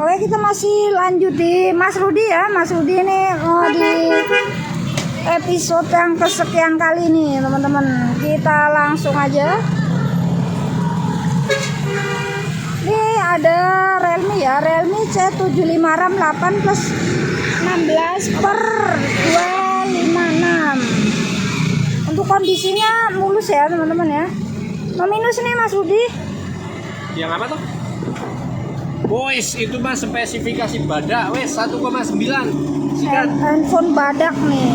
Oke, kita masih lanjut di Mas Rudi ya. Mas Rudi ini di episode yang kesekian kali nih teman-teman. Kita langsung aja. Ini ada Realme ya, Realme C75 RAM 8 plus 16 per 256. Untuk kondisinya mulus ya teman-teman ya. No minus nih Mas Rudi. Yang apa tuh? Boys, itu mah spesifikasi badak, wes 1,9. Sikat. Handphone badak nih.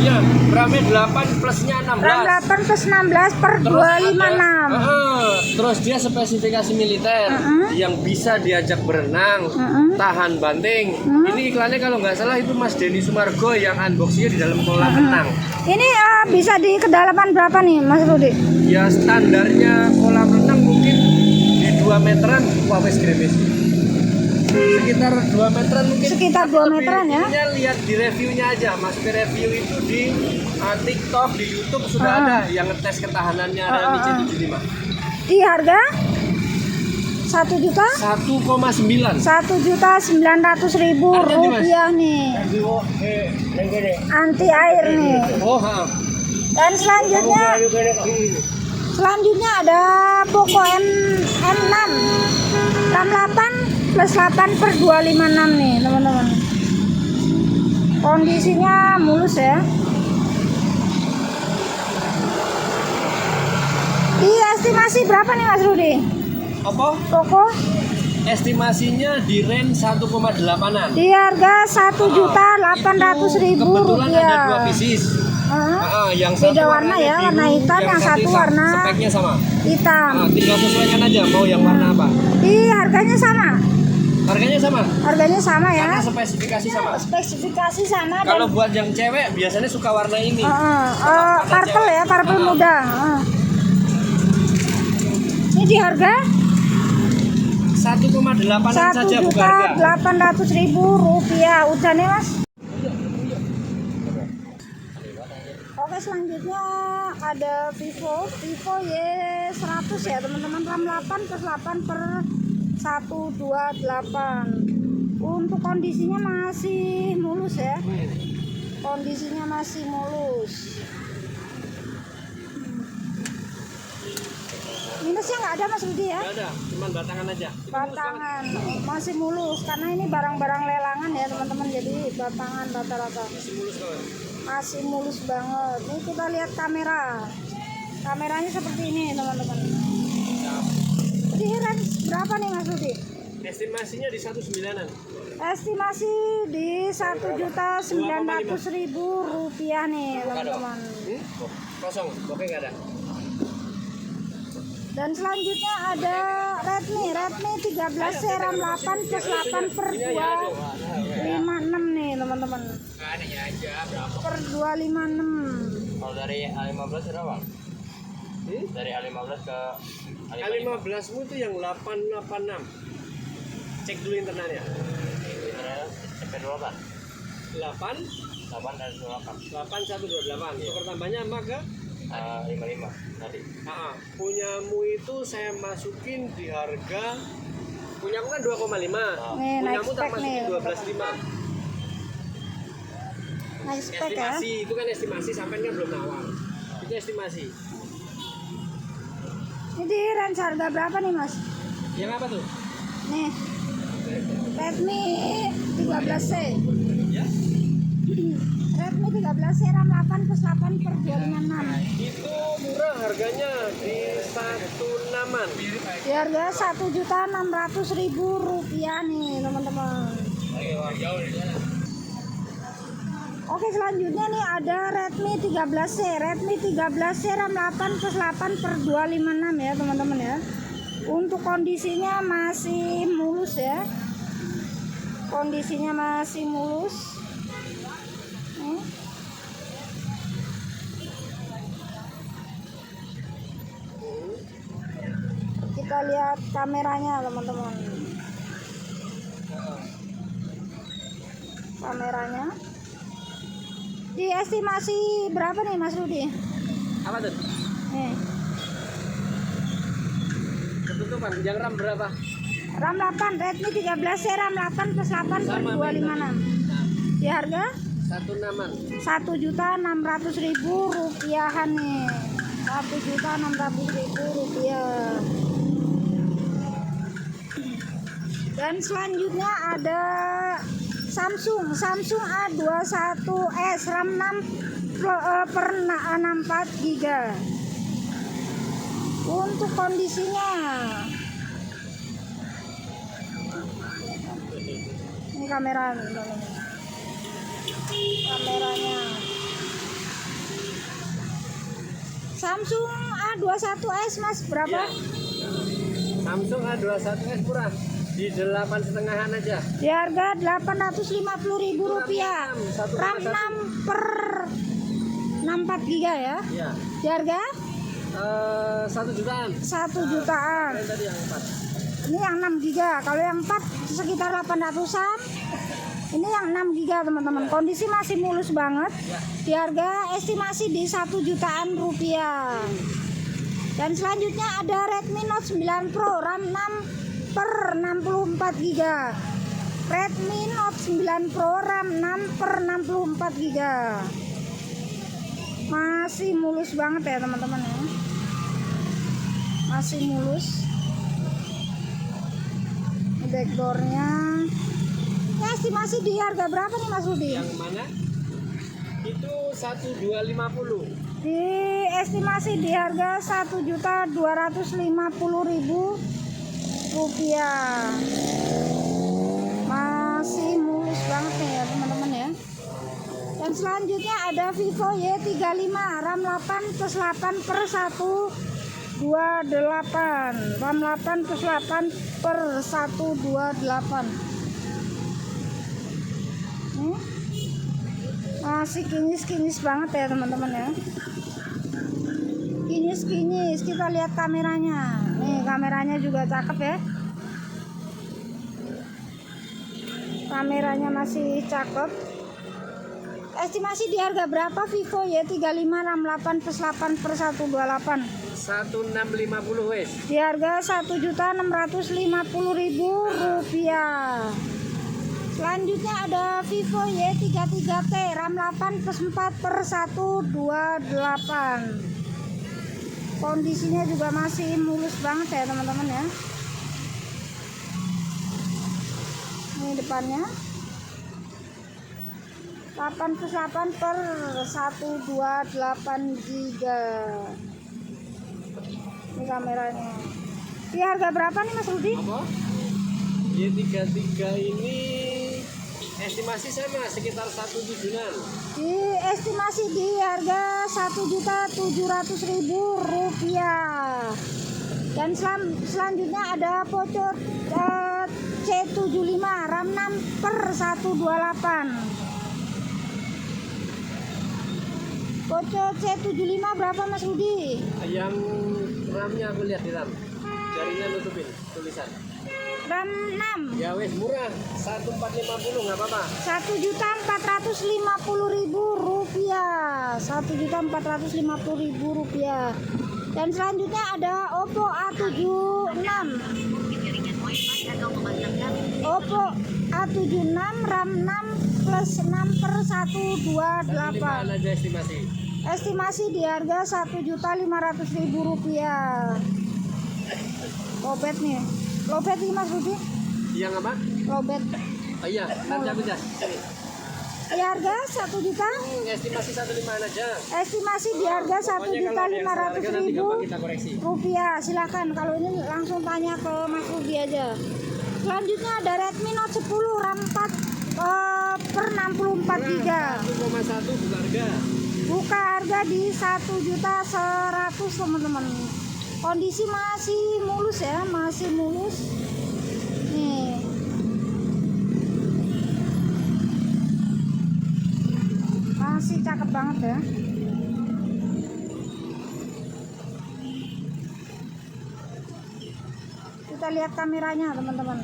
Iya, RAM-nya 8 plusnya 16. RAM 8 plus 16 per 256. Terus dia spesifikasi militer yang bisa diajak berenang, tahan banting. Ini iklannya kalau nggak salah itu Mas Denny Sumargo yang unboxingnya di dalam kolam renang. Ini bisa di kedalaman berapa nih Mas Rudi? Ya standarnya kolam renang mungkin di 2 meteran, wah wes gremes. Sekitar 2 meteran mungkin. Sekitar 2 meteran ya. Ini lihat di reviewnya aja, masuk ke review itu di TikTok, di YouTube sudah ada yang ngetes ketahanannya Realme C75. Di harga 1 juta? 1,9. 1.900.000 rupiah nih. Anti air nih. Oh, Dan selanjutnya ada Poco M6 RAM 8 plus 8 per 256 nih teman-teman. Kondisinya mulus ya. Di estimasi berapa nih Mas Rudi? apa? Poco Estimasinya di range 1,8an. di harga 1.800.000 Kebetulan ada dua rupiah. pieces. Yang Beda satu warna ya, biru, warna hitam, yang satu warna speknya sama. hitam. Tinggal sesuaikan aja mau yang warna apa. Di harganya sama. Harganya sama. Harganya sama ya. Karena spesifikasi sama. Spesifikasi sama. Kalau buat yang cewek biasanya suka warna ini. Purple ya, purple muda. Ini di harga 1,8an saja bukan harga. 1.800.000 rupiah. Udah nih Mas. Oke, selanjutnya ada Vivo Y100 ya teman-teman, RAM 8 plus 8 per 128. Untuk kondisinya masih mulus ya. Kondisinya masih mulus. Minusnya nggak ada Mas Rudi ya? Nggak ada, cuman batangan aja. Batangan masih mulus karena ini barang-barang lelangan ya teman-teman, jadi batangan rata-rata masih mulus banget. Ini kita lihat kameranya seperti ini teman-teman. Jadi range berapa nih Mas Rudi? Estimasinya di 1,9an. Estimasi di 1.900.000 rupiah nih teman-teman. Kosong, oke nggak ada. Dan selanjutnya ada Redmi 13C RAM 8 plus 8 per 256 nih teman-teman. Adanya aja berapa? Per 256. Kalau dari A15 berapa? Dari A15 ke A15mu itu yang 886. Cek dulu internalnya. sampai 28. 8 dan 28. 8128. Tukar tambahnya apa ke? 55 tadi. Punyamu itu saya masukin di harga, punyaku kan 2,5. Nih, naik Punyamu tak spek nih. masukin 12,5. Naik spek ya. Estimasi itu kan estimasi, sampai kan belum nawar. Itu estimasi. Ini di range harga berapa nih Mas? Yang apa tuh? Nih, Redmi 13C. Ya. Redmi 13C RAM 8 plus 8 per 256. Itu murah harganya di 16an. Di harga 1.600.000 rupiah nih teman-teman. Oke, selanjutnya nih ada Redmi 13C. Redmi 13C RAM 8 plus 8 per 256 ya teman-teman ya. Untuk kondisinya masih mulus ya. Kondisinya masih mulus. Kita lihat kameranya teman-teman. Kameranya di estimasi berapa nih Mas Rudi? Apa tuh? Nih, Ketutupan. Yang RAM berapa? RAM 8 Redmi 13C RAM 8 plus 8 per Sama, 256. Di harga 1.600.000 rupiahan nih. 1.600.000 rupiah. Dan selanjutnya ada Samsung A21s RAM 6 per 64 GB. Untuk kondisinya ini kameranya Samsung A21s Mas berapa? Ya. Samsung A21s murah di 8,5-an aja. Di harga 850.000 rupiah. RAM 6 per 64 GB ya. Iya. Di harga 1 jutaan. 1 jutaan. Yang tadi yang 4. Ini yang 6 GB. Kalau yang 4 sekitar 800-an. Ini yang 6 GB teman-teman. Kondisi masih mulus banget. Di harga estimasi di 1 jutaan rupiah. Dan selanjutnya ada Redmi Note 9 Pro RAM 6 per 64 GB. Redmi Note 9 Pro RAM 6 per 64 GB. Masih mulus banget ya teman-teman ya. Masih mulus. Backdoornya ya, estimasi di harga berapa nih Mas Rudi? Yang mana? Itu 1.250. Di estimasi di harga 1.250.000 rupiah. Masih mulus banget nih ya teman-teman ya. Dan selanjutnya ada Vivo Y35 RAM 8 plus 8 per 128. RAM 8 plus 8 per 128. Masih kinis-kinis banget ya teman-teman ya. Kinis-kinis. Kita lihat kameranya. Nih kameranya juga cakep ya. Kameranya masih cakep. Estimasi di harga berapa Vivo Y35 RAM 8 plus 8 per 128? 1.650 wes. Di harga 1.650.000 rupiah. Selanjutnya ada Vivo Y33T RAM 8 plus 4 per 128. Kondisinya juga masih mulus banget ya teman-teman ya. Ini depannya 8 plus 8 per 128 GB. Ini kameranya. Di harga berapa nih Mas Rudi? Apa? Y33 ini estimasi sama sekitar 1.700.000. Di estimasi di harga 1.700.000 rupiah. Dan selanjutnya ada Poco C75 RAM 6 per 128. Poco C75 berapa Mas Rudi? Yang RAM-nya aku lihat di RAM. Jarinya nutupin tulisan. RAM 6 Ya wes murah, 1.450 nggak apa-apa. 1.450.000 rupiah. 1.450.000 rupiah. Dan selanjutnya ada Oppo A76. Oppo A76 RAM 6 plus 6 per 128. Aja estimasi. Estimasi di harga 1.500.000 rupiah. Lobet nih. Lobet ini Mas Rudi? Yang apa? Lobet. Oh iya, nanti aku jas. Di harga 1 juta. Estimasi 1.500 aja. Estimasi di harga 1.500.000 kita koreksi. rupiah. Silakan kalau ini langsung tanya ke Mas Rudi aja. Selanjutnya ada Redmi Note 10 RAM 4 per 64 GB. 1,1 buka harga. Buka harga di 1.100.000 teman-teman. Kondisi masih mulus ya, masih mulus. Nih. Masih cakep banget ya. Kita lihat kameranya teman-teman.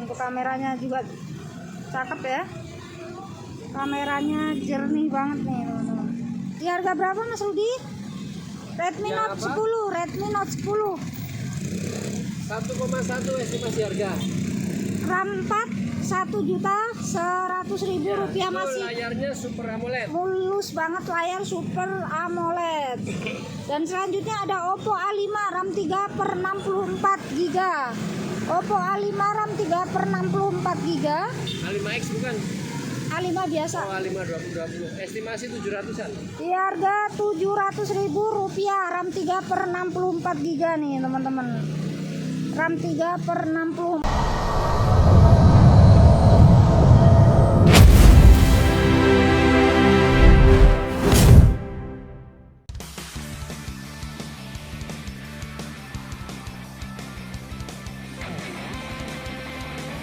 Untuk kameranya juga cakep ya. Kameranya jernih banget nih teman-teman. Di harga berapa Mas Rudi? Redmi Ya, Note apa? 10, Redmi Note 10. 1,1 estimasi harga. RAM 4 1.100.000 rupiah, Itu masih layarnya Super AMOLED. mulus banget, layar Super AMOLED. Dan selanjutnya ada Oppo A5 RAM 3/64 GB. Oppo A5 RAM 3/64 GB. A5X bukan? A5 biasa. Oh, A5 2020. Estimasi 700-an. Di harga 700.000 rupiah, RAM 3/64 GB nih teman-teman. RAM 3/64.